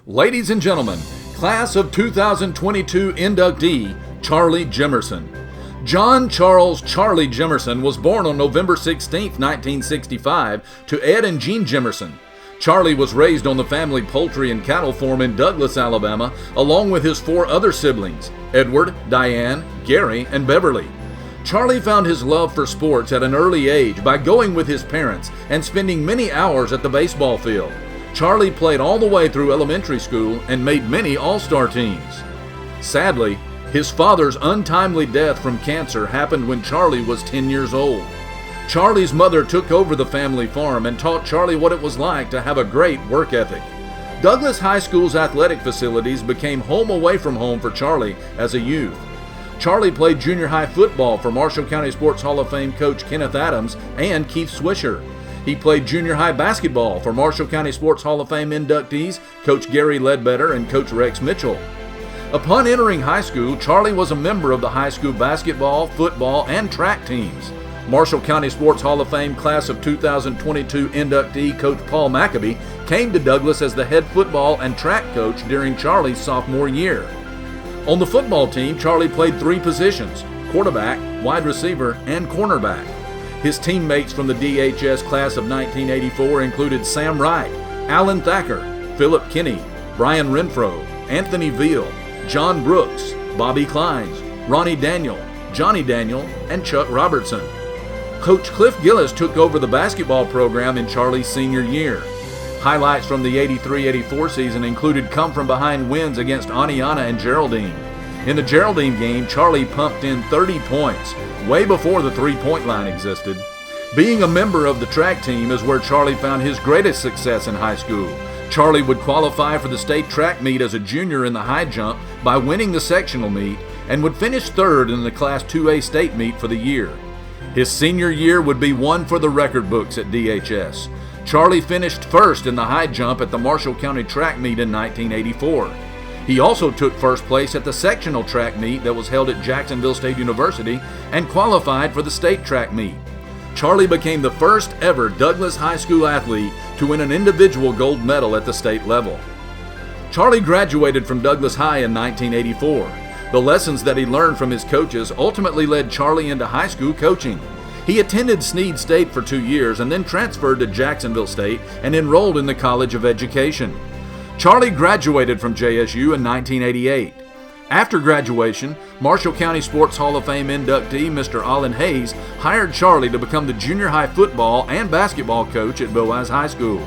Ladies and gentlemen, class of 2022 inductee, Charlie Jimmerson. John Charles Charlie Jimmerson was born on November 16, 1965, to Ed and Jean Jimmerson. Charlie was raised on the family poultry and cattle farm in Douglas, Alabama, along with his 4 other siblings, Edward, Diane, Gary, and Beverly. Charlie found his love for sports at an early age by going with his parents and spending many hours at the baseball field. Charlie played all the way through elementary school and made many all-star teams. Sadly, his father's untimely death from cancer happened when Charlie was 10 years old. Charlie's mother took over the family farm and taught Charlie what it was like to have a great work ethic. Douglas High School's athletic facilities became home away from home for Charlie as a youth. Charlie played junior high football for Marshall County Sports Hall of Fame coach Kenneth Adams and Keith Swisher. He played junior high basketball for Marshall County Sports Hall of Fame inductees Coach Gary Ledbetter and Coach Rex Mitchell. Upon entering high school, Charlie was a member of the high school basketball, football, and track teams. Marshall County Sports Hall of Fame class of 2022 inductee Coach Paul McAbee came to Douglas as the head football and track coach during Charlie's sophomore year. On the football team, Charlie played 3 positions: quarterback, wide receiver, and cornerback. His teammates from the DHS class of 1984 included Sam Wright, Alan Thacker, Philip Kinney, Brian Renfro, Anthony Veal, John Brooks, Bobby Clines, Ronnie Daniel, Johnny Daniel, and Chuck Robertson. Coach Cliff Gillis took over the basketball program in Charlie's senior year. Highlights from the 83-84 season included come-from-behind wins against Aniana and Geraldine. In the Geraldine game, Charlie pumped in 30 points, way before the three-point line existed. Being a member of the track team is where Charlie found his greatest success in high school. Charlie would qualify for the state track meet as a junior in the high jump by winning the sectional meet and would finish 3rd in the Class 2A state meet for the year. His senior year would be one for the record books at DHS. Charlie finished 1st in the high jump at the Marshall County track meet in 1984. He also took 1st place at the sectional track meet that was held at Jacksonville State University and qualified for the state track meet. Charlie became the first ever Douglas High School athlete to win an individual gold medal at the state level. Charlie graduated from Douglas High in 1984. The lessons that he learned from his coaches ultimately led Charlie into high school coaching. He attended Snead State for 2 years and then transferred to Jacksonville State and enrolled in the College of Education. Charlie graduated from JSU in 1988. After graduation, Marshall County Sports Hall of Fame inductee Mr. Allen Hayes hired Charlie to become the junior high football and basketball coach at Boaz High School.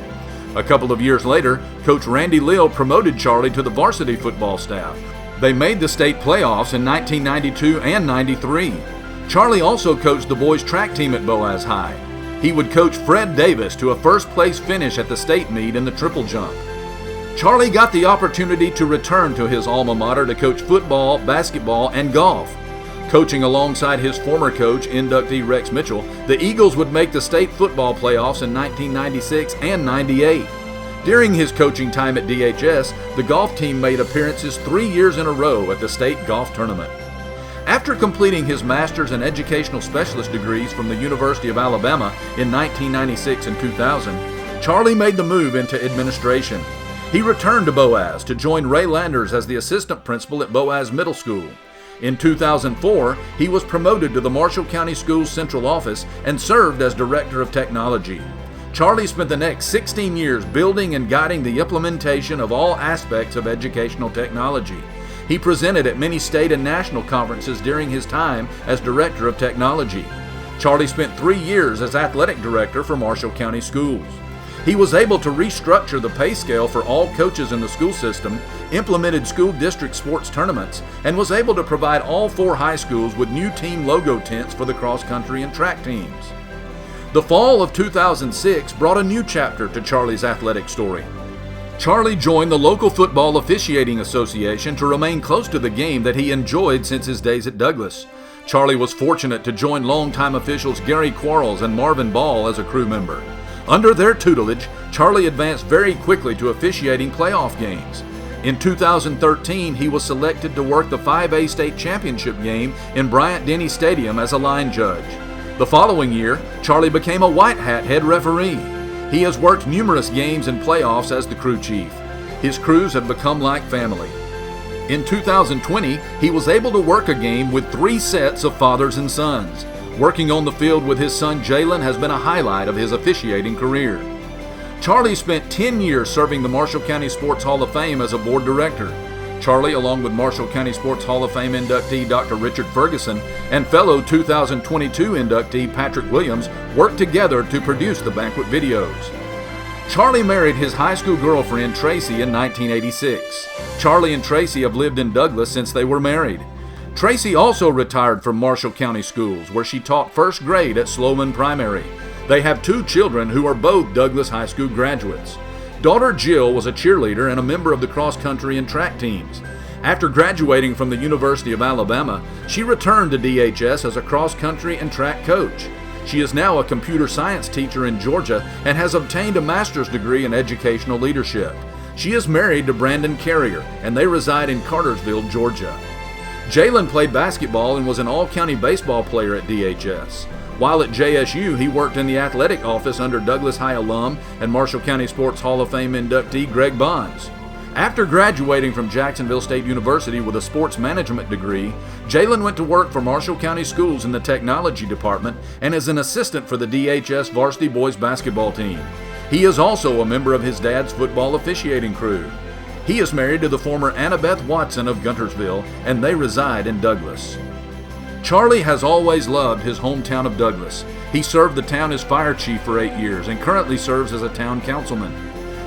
A couple of years later, Coach Randy Lill promoted Charlie to the varsity football staff. They made the state playoffs in 1992 and 93. Charlie also coached the boys track team at Boaz High. He would coach Fred Davis to a 1st place finish at the state meet in the triple jump. Charlie got the opportunity to return to his alma mater to coach football, basketball, and golf. Coaching alongside his former coach, inductee Rex Mitchell, the Eagles would make the state football playoffs in 1996 and 98. During his coaching time at DHS, the golf team made appearances 3 years in a row at the state golf tournament. After completing his master's and educational specialist degrees from the University of Alabama in 1996 and 2000, Charlie made the move into administration. He returned to Boaz to join Ray Landers as the assistant principal at Boaz Middle School. In 2004, he was promoted to the Marshall County Schools Central Office and served as Director of Technology. Charlie spent the next 16 years building and guiding the implementation of all aspects of educational technology. He presented at many state and national conferences during his time as Director of Technology. Charlie spent 3 years as Athletic Director for Marshall County Schools. He was able to restructure the pay scale for all coaches in the school system, implemented school district sports tournaments, and was able to provide all 4 high schools with new team logo tents for the cross-country and track teams. The fall of 2006 brought a new chapter to Charlie's athletic story. Charlie joined the local Football Officiating Association to remain close to the game that he enjoyed since his days at Douglas. Charlie was fortunate to join longtime officials Gary Quarles and Marvin Ball as a crew member. Under their tutelage, Charlie advanced very quickly to officiating playoff games. In 2013, he was selected to work the 5A state championship game in Bryant-Denny Stadium as a line judge. The following year, Charlie became a white hat head referee. He has worked numerous games and playoffs as the crew chief. His crews have become like family. In 2020, he was able to work a game with 3 sets of fathers and sons. Working on the field with his son Jalen has been a highlight of his officiating career. Charlie spent 10 years serving the Marshall County Sports Hall of Fame as a board director. Charlie, along with Marshall County Sports Hall of Fame inductee Dr. Richard Ferguson and fellow 2022 inductee Patrick Williams, worked together to produce the banquet videos. Charlie married his high school girlfriend Tracy in 1986. Charlie and Tracy have lived in Douglas since they were married. Tracy also retired from Marshall County Schools, where she taught first grade at Sloman Primary. They have 2 children who are both Douglas High School graduates. Daughter Jill was a cheerleader and a member of the cross-country and track teams. After graduating from the University of Alabama, she returned to DHS as a cross-country and track coach. She is now a computer science teacher in Georgia and has obtained a master's degree in educational leadership. She is married to Brandon Carrier, and they reside in Cartersville, Georgia. Jalen played basketball and was an all-county baseball player at DHS. While at JSU, he worked in the athletic office under Douglas High alum and Marshall County Sports Hall of Fame inductee Greg Bonds. After graduating from Jacksonville State University with a sports management degree, Jalen went to work for Marshall County Schools in the technology department and is an assistant for the DHS varsity boys basketball team. He is also a member of his dad's football officiating crew. He is married to the former Annabeth Watson of Guntersville, and they reside in Douglas. Charlie has always loved his hometown of Douglas. He served the town as fire chief for 8 years and currently serves as a town councilman.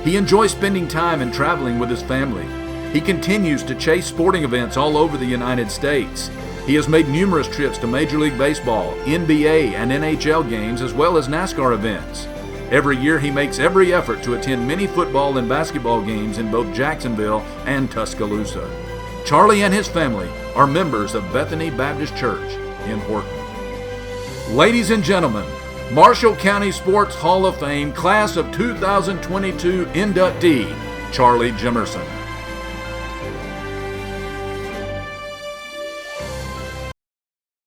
He enjoys spending time and traveling with his family. He continues to chase sporting events all over the United States. He has made numerous trips to Major League Baseball, NBA, and NHL games, as well as NASCAR events. Every year he makes every effort to attend many football and basketball games in both Jacksonville and Tuscaloosa. Charlie and his family are members of Bethany Baptist Church in Horton. Ladies and gentlemen, Marshall County Sports Hall of Fame Class of 2022 inductee, Charlie Jimmerson.